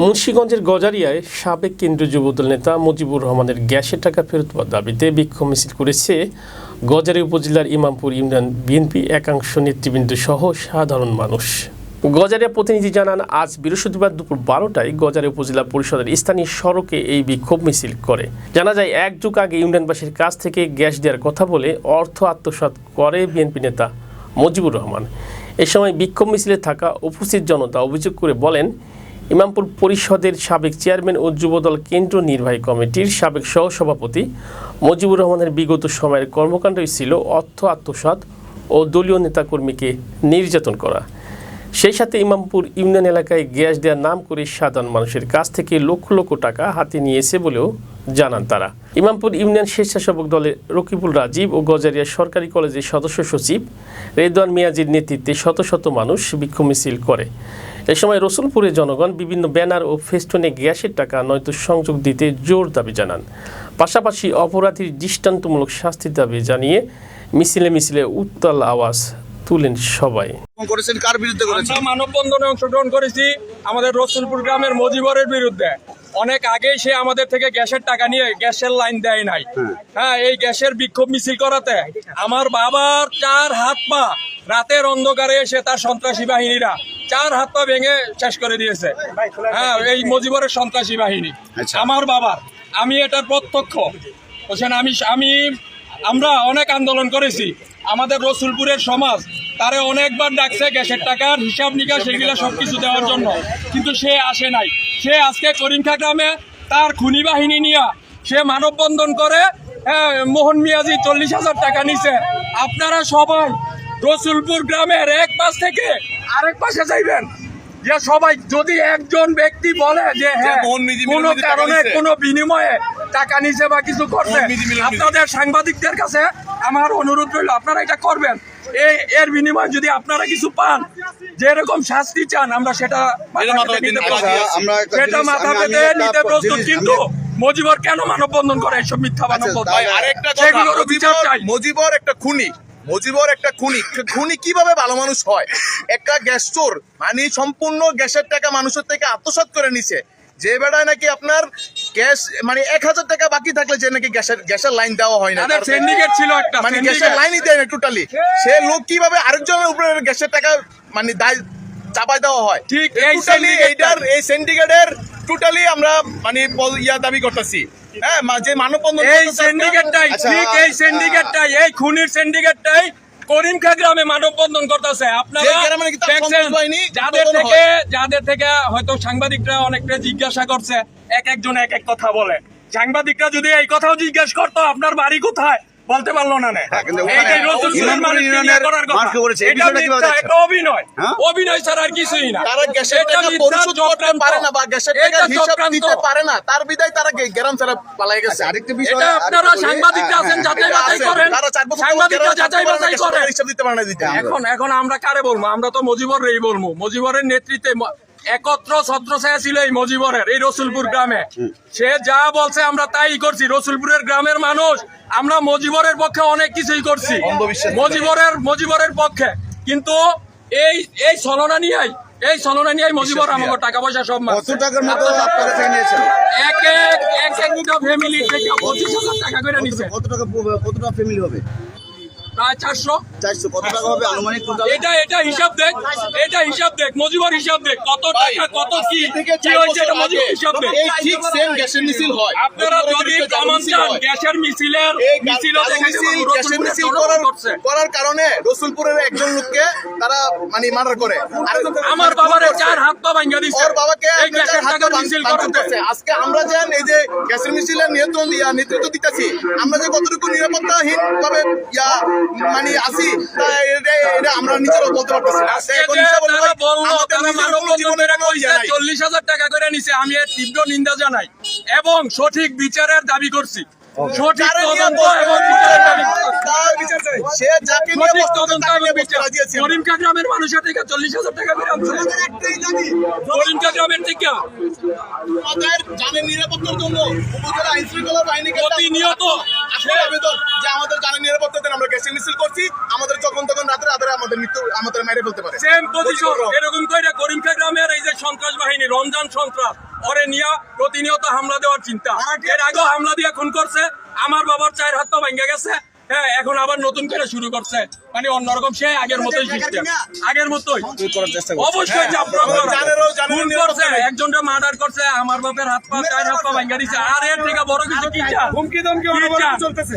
মুন্সিগঞ্জের গজারিয়ায় সাবেক কেন্দ্রীয় যুবদল নেতা মুজিবুর রহমানের গ্যাসের টাকা ফেরত পাওয়ার দাবিতে বিক্ষোভ মিছিল করেছে গজারিয়া উপজেলার ইমামপুর ইউনিয়ন বিএনপি একাংশ নেতৃবৃন্দ সহ সাধারণ মানুষ। গজারিয়া প্রতিনিধি জানান, আজ বৃহস্পতিবার দুপুর 12টায় গজারিয়া উপজেলা পরিষদের স্থানীয় সড়কে এই বিক্ষোভ মিছিল করে। জানা যায়, এক যুগ আগে ইউনিয়নবাসীর কাছ থেকে গ্যাস দেওয়ার কথা বলে অর্থ আত্মসাৎ করে বিএনপি নেতা মুজিবুর রহমান। এ সময় বিক্ষোভ মিছিলে থাকা উপস্থিত জনতা অভিযোগ করে বলেন, ইমামপুর পরিষদের সাবেক চেয়ারম্যান ও যুবদল কেন্দ্র নির্বাহী কমিটির সাবেক সহসভাপতি মুজিবুর রহমানের বিগত সময়ের কর্মকাণ্ডই ছিল অর্থ আত্মসাৎ ও দলীয় নেতাকর্মীকে নির্যাতন করা। সেই সাথে ইমামপুর ইউনিয়ন এলাকায় গ্যাস দেওয়ার নাম করে সাধারণ মানুষের কাছ থেকে লক্ষ লক্ষ টাকা হাতে নিয়েছে বলেও জানান তারা। ইমামপুর ইউনিয়ন স্বেচ্ছাসেবক দলের রকিবুল রাজীব ও গজারিয়া সরকারি কলেজের সদস্য সচিব রেদওয়ান মিয়াজির নেতৃত্বে শত শত মানুষ বিক্ষোভ মিছিল করে। এ সময় রসুলপুরের জনগণ বিভিন্ন ব্যানার ও ফেস্টুনে গ্যাসের টাকা নয়তো সংযোগ দিতে জোর দাবি জানান। পাশাপাশি অপরাধীর দৃষ্টান্তমূলক শাস্তির দাবি জানিয়ে মিছিলে মিছিলে উত্তাল আওয়াজ তুলেন সবাই। কার বিরুদ্ধে করেছেন? আমরা মানববন্ধনে অংশগ্রহণ করেছি আমাদের রসুলপুর গ্রামের মজিবরের বিরুদ্ধে। অনেক আগেই সে আমাদের থেকে গ্যাসের টাকা নিয়ে গ্যাসের লাইন দেয় নাই। হ্যাঁ, এই গ্যাসের বিক্ষোভ মিছিল করাতে আমার বাবার 4 হাত পা রাতের অন্ধকারে এসে তার সন্ত্রাসী বাহিনীরা 4 হাত পা ভেঙে শেষ করে দিয়েছে। হ্যাঁ, এই মজিবরের সন্ত্রাসী বাহিনী আমার বাবার। আমি এটার প্রত্যক্ষ বলছেন। আমরা অনেক আন্দোলন করেছি। আমাদের রসুলপুরের সমাজ তারে অনেকবার ডাকছে গ্যাসের টাকার হিসাব নিকাশ এগুলো সবকিছু দেওয়ার জন্য, কিন্তু সে আসে নাই। সে আজকে করিমখা গ্রামে তার খুনি বাহিনী নিয়ে সে মানববন্ধন করে মোহন মিয়াজি 40,000 টাকা নিছে। আপনারা সবাই রসুলপুর গ্রামের এক পাশ থেকে আরেক পাশে যাইবেন, যে সবাই যদি একজন ব্যক্তি বলে যে হ্যাঁ কোনো কারণে কোনো বিনিময়ে টাকা নিছে বা কিছু করছে, আপনাদের সাংবাদিকদের কাছে আমার অনুরোধ রইল, আপনারা এটা করবেন। এর বিনিময়ে যদি আপনারা কিছু পান, যেরকম শাস্তি চান, আমরা সেটা মাথা পেতে নিতে প্রস্তুত। কিন্তু মুজিবর কেন মানববন্ধন করে এসব মিথ্যা মানববন্ধন? সেগুলোর বিচার চাই। মুজিবর একটা খুনি। মুজিবর একটা খুনি কিভাবে ভালো মানুষ হয়? একটা গ্যাস চোর, মানে সম্পূর্ণ গ্যাসের টাকা মানুষের থেকে আত্মসাৎ করে নিছে। যে বেড়ায় নাকি আপনার গ্যাস মানে 1,000 টাকা বাকি থাকলে যে নাকি গ্যাসের লাইন দেওয়া হয় না, সিন্ডিকেট ছিল একটা, মানে গ্যাসের লাইনই দেয় না টোটালি। সে লোক কিভাবে আরেকজনের উপরে গ্যাসের টাকা মানে দায় চাপাই দেওয়া হয়? ঠিক এই সিন্ডিকেটের টোটালি আমরা মানে দাবি করতেছি। হ্যাঁ, যে মানববন্ধন এই সিন্ডিকেটটাই, ঠিক এই সিন্ডিকেটটাই, এই খুনির সিন্ডিকেটটাই করিমখা গ্রামে মানববন্ধন করতেছে। আপনারা যাদের থেকে হয়তো সাংবাদিকরা অনেকটা জিজ্ঞাসা করছে, একজন এক এক কথা বলে। সাংবাদিকরা যদি এই কথাও জিজ্ঞাসা করতো আপনার বাড়ি কোথায়, বলতে পারলো না। অভিনয় ছাড়া আর কিছুই না। তার বিদায় তারা গ্রাম ছাড়া পালাই গেছে। আপনারা সাংবাদিকরা আছেন, যাচাই বাছাই করেন, সাংবাদিকরা যাচাই বাছাই করেন। এখন আমরা কারে বলবো? আমরা তো মুজিবরেই বলবো। মুজিবরের নেতৃত্বে একত্র ছত্রছায়া ছিল এই মুজিবরের, এই রসুলপুর গ্রামে। সে যা বলছে আমরা তাই করছি। রসুলপুরের গ্রামের মানুষ আমরা মুজিবরের পক্ষে অনেক কিছুই করছি, মুজিবরের পক্ষে। কিন্তু এই ছলনা নিয়েই মুজিবর আমাকে টাকা পয়সা সব একটা ফ্যামিলি থেকে 25,000 টাকা করে নিচ্ছে। কতটা ফ্যামিলি হবে? প্রায় 400। কত টাকা হবে আনুমানিক? এটা হিসাব দেখ মুজিবর, হিসাব দেখ কত টাকা কত কি হয়েছে, এটা মুজিবর হিসাব দেখ। এই ঠিক সেম গ্যাসের মিছিল হয়। আপনারা যদি প্রমাণ চান গ্যাসের মিছিল করার কারণে রসুলপুরের একজন লোককে তারা মানে মার্ডার করে। আমার বাবার 4 হাত পা ভাঙা দিছে, ওর বাবাকে এই গ্যাসের টাকার মিছিল করতেছে। আজকে আমরা যেন এই যে গ্যাসের মিছিলের নেতৃত্ব দিতেছি, আমরা যে কতটুকু নিরাপত্তাহীন ভাবে মানে আসি, এটা আমরা নিজেরাও বলতে পারতেছি না। 40,000 টাকা করে নিছে। আমি এর তীব্র নিন্দা জানাই এবং সঠিক বিচারের দাবি করছি। সঠিক তদন্ত এবং বিচারের দাবি করিমখা গ্রামের মানুষের থেকে 40,000 টাকা করে আনছে। করিমখা গ্রামের থেকে নিরাপত্তার জন্য প্রতিনিয়ত আবেদন যে আমাদের জানের নিরাপত্তা দেন। আমরা গ্যাসের মিছিল করছি, আমাদের যখন তখন রাতে আমাদের মেরে ফেলতে পারে। সেম পজিশন এরকম করে করিমখা গ্রামের এই যে সন্ত্রাস বাহিনী, রমজান সন্ত্রাস, ওরে নিয়ে প্রতিনিয়ত হামলা দেওয়ার চিন্তা। এর আগেও হামলা দিয়ে খুন করছে, আমার বাবার 4 হাত পা ভেঙে গেছে। হ্যাঁ, এখন আবার নতুন করে শুরু করছে, মানে অন্যরকম সে আগের মতোই সিস্টেম, আগের মতোই অবশ্যই চাপ প্রয়োগ করা। খুন করছে, একজনকে মার্ডার করছে, আমার বাপের হাত পা 4 হাত পা ভেঙে দিছে, আর এর থেকে বড় কিছু কি চায়? হুমকি দমকি কি চায়? চলতেছে।